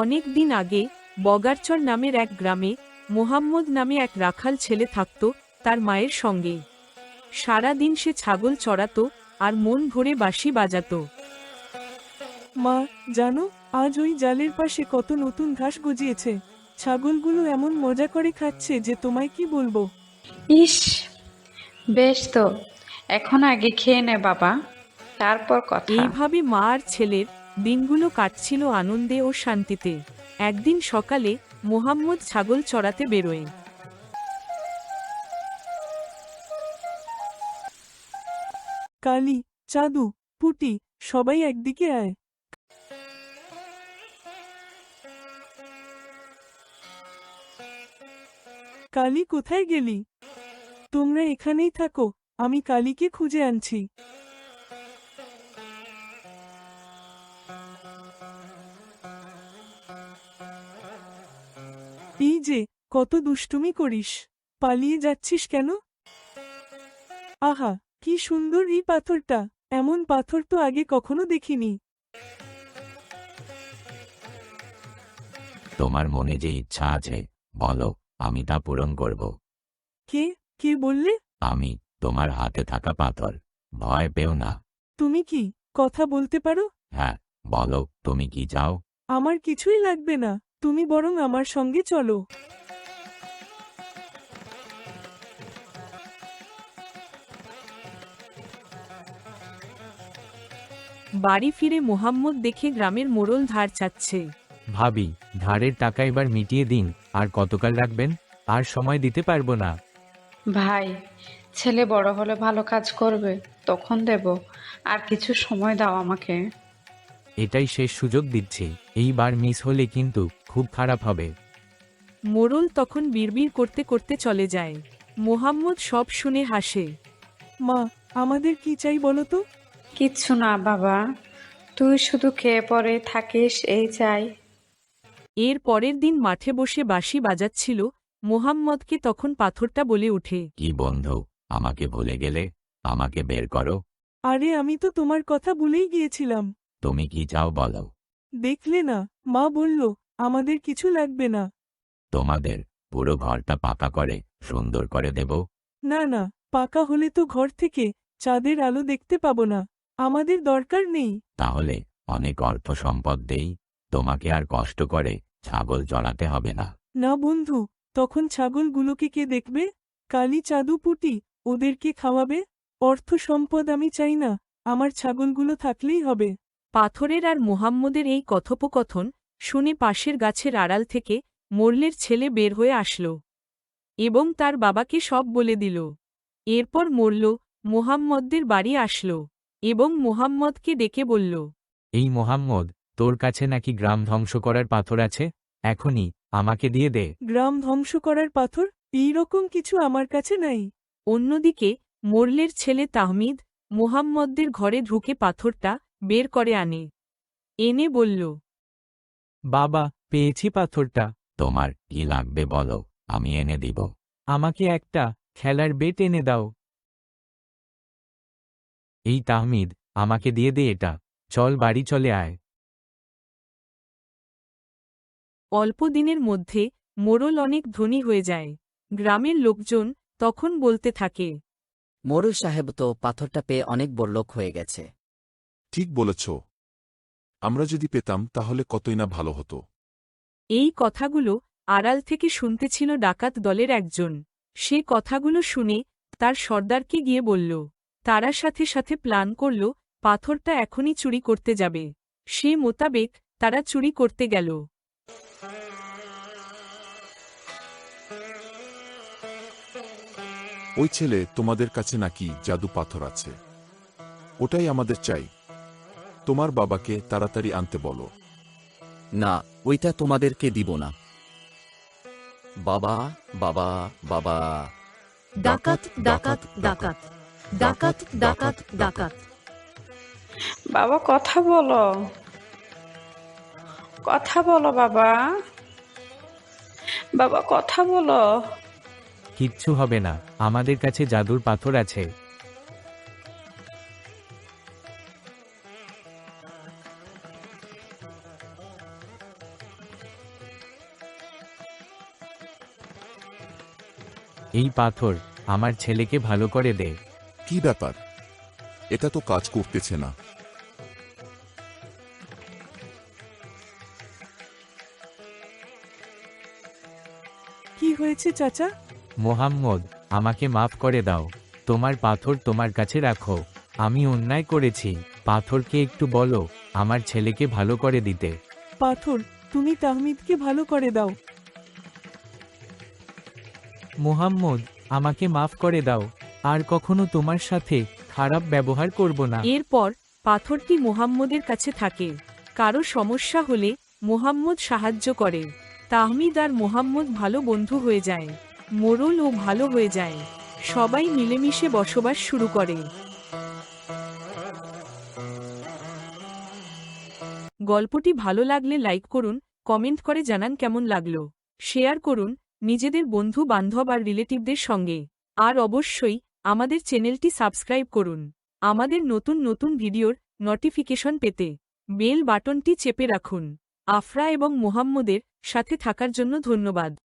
অনেক দিন আগে বগারচর নামের এক গ্রামে মোহাম্মদ নামে এক রাখাল ছেলে থাকত তার মায়ের সঙ্গে। সারা দিন সে ছাগল চড়াতো আর মন ভরে বাঁশি বাজাতো। মা, জানো আজ ওই জালের পাশে কত নতুন ঘাস গজিয়েছে। ছাগলগুলো এমন মজা করে খাচ্ছে যে তোমায় কি বলবো। ইস, বেশ তো। এখন আগে খেয়ে নে বাবা, তারপর কথা। এইভাবে মা আর ছেলের দিনগুলো কাটছিল আনন্দে ও শান্তিতে। একদিন সকালে মোহাম্মদ ছাগল চড়াতে বেরোয়। কালি, চাদু, পুটি, সবাই একদিকে আয়। কালি, কোথায় গেলি? তোমরা এখানেই থাকো, আমি কালিকে খুঁজে আনছি। এই যে, কত দুষ্টুমি করিস, পালিয়ে যাচ্ছিস কেন? আহা, কি সুন্দর এই পাথরটা, এমন পাথর তো আগে কখনো দেখিনি। তোমার মনে যে ইচ্ছা আছে বলো, আমি তা পূরণ করব। কে কে বললে? আমি, তোমার হাতে থাকা পাথর। ভয় পেও না। তুমি কি কথা বলতে পারো? হ্যাঁ, বলো তুমি কি চাও। আমার কিছুই লাগবে না, তুমি বরং আমার সঙ্গে চলো। বাড়ি ফিরে মোহাম্মদ দেখে গ্রামের মোড়ল ধার চাচ্ছে। ভাবি, ধারের টাকা এবার মিটিয়ে দিন। আর কতকাল রাখবেন? আর সময় দিতে পারবো না। ভাই, ছেলে বড় হলে ভালো কাজ করবে, তখন দেব। আর কিছু সময় দাও আমাকে। এটাই শেষ সুযোগ দিচ্ছি, এইবার মিস হলে কিন্তু খুব খারাপ হবে। মোড়ল তখন বিড়বিড় করতে করতে চলে যায়। মোহাম্মদ সব শুনে হাসে। মা, আমাদের কি চাই বলো তো? কিচ্ছু না বাবা, তুই শুধু খেয়ে পরে থাকিস, এই চাই। এর পরের দিন মাঠে বসে বাঁশি বাজাচ্ছিল মোহাম্মদকে তখন পাথরটা বলে ওঠে। কি বন্ধু, আমাকে ভুলে গেলে? আমাকে বের করো। আরে, আমি তো তোমার কথা ভুলেই গিয়েছিলাম। তুমি কি চাও বলো। দেখলে না, মা বলল আমাদের কিছু লাগবে না। তোমাদের পুরো ঘরটা পাকা করে সুন্দর করে দেব। না না, পাকা হলে তো ঘর থেকে চাঁদের আলো দেখতে পাবো না। আমাদের দরকার নেই। তাহলে অনেক অর্থ সম্পদ দেই, তোমাকে আর কষ্ট করে ছাগল চড়াতে হবে না। না বন্ধু, তখন ছাগলগুলোকে কে দেখবে? কালি, চাদু, পুটি, ওদেরকে খাওয়াবে। অর্থ সম্পদ আমি চাই না, আমার ছাগলগুলো থাকলেই হবে। পাথরের আর মোহাম্মদের এই কথোপকথন শুনে পাশের গাছের আড়াল থেকে মোড়লের ছেলে বের হয়ে আসল এবং তার বাবাকে সব বলে দিল। এরপর মোড়ল মোহাম্মদদের বাড়ি আসল এবং মোহাম্মদকে ডেকে বলল। এই মোহাম্মদ, তোর কাছে নাকি গ্রাম ধ্বংস করার পাথর আছে? এখনই আমাকে দিয়ে দে। গ্রাম ধ্বংস করার পাথর? এই রকম কিছু আমার কাছে নাই। অন্যদিকে মোড়লের ছেলে তাহমিদ মোহাম্মদদের ঘরে ঢুকে পাথরটা বের করে আনে। এনে বলল। বাবা, পেয়েছি পাথরটা। তোমার কি লাগবে বলো, আমি এনে দিব। আমাকে একটা খেলার বেট এনে দাও। এই তাহমিদ, আমাকে দিয়ে দে এটা। চল বাড়ি চলে আয়। অল্প দিনের মধ্যে মোড়ল অনেক ধনী হয়ে যায়। গ্রামের লোকজন তখন বলতে থাকে। মোড়ল সাহেব তো পাথরটা পেয়ে অনেক বড়লোক হয়ে গেছে। ঠিক বলেছ, আমরা যদি পেতাম তাহলে কতই না ভালো হতো। এই কথাগুলো আড়াল থেকে শুনতেছিল ডাকাত দলের একজন। সে কথাগুলো শুনে তার সর্দারকে গিয়ে বলল। তারা সাথে সাথে প্ল্যান করল পাথরটা এখনই চুরি করতে যাবে। সে মোতাবেক তারা চুরি করতে গেল। ওই ছেলে তোমাদের কাছে নাকি জাদু পাথর আছে, ওটাই আমাদের চাই। তোমার বাবাকে তাড়াতাড়ি আনতে বলো। না, ওইটা তোমাদেরকে দিব না। বাবা, বাবা, বাবা। ডাকাত ডাকাত ডাকাত ডাকাত ডাকাত ডাকাত। বাবা, কথা বলো, কথা বলো বাবা, বাবা কথা বলো। কিচ্ছু হবে না, আমাদের কাছে জাদুর পাথর আছে। এই পাথর আমার ছেলেকে ভালো করে দে। কি ব্যাপার? এটা তো কাজ করতেছে না। কি হয়েছে চাচা? মোহাম্মদ, আমাকে মাফ করে দাও। তোমার পাথর তোমার কাছে রাখো। আমি অন্যায় করেছি। পাথরকে একটু বলো আমার ছেলেকে ভালো করে দিতে। পাথর, তুমি তাহমিদকে ভালো করে দাও। মোহাম্মদ, আমাকে মাফ করে দাও। আর কখনো তোমার সাথে খারাপ ব্যবহার করব না। এরপর পাথরটি মুহাম্মদের কাছে থাকে। কারো সমস্যা হলে মুহাম্মদ সাহায্য করে। তাহমিদ আর মুহাম্মদ ভালো বন্ধু হয়ে যায়। মোড়ল ও ভালো হয়ে যায়। সবাই মিলেমিশে বসবাস শুরু করে। গল্পটি ভালো লাগলে লাইক করুন, কমেন্ট করে জানান কেমন লাগলো। শেয়ার করুন নিজেদের বন্ধু বান্ধব আর রিলেটিভদের সঙ্গে। আর অবশ্যই আমাদের চ্যানেলটি সাবস্ক্রাইব করুন আমাদের নতুন নতুন ভিডিওর নোটিফিকেশন পেতে। বেল বাটনটি চেপে রাখুন। আফরা এবং মুহাম্মদের সাথে থাকার জন্য ধন্যবাদ।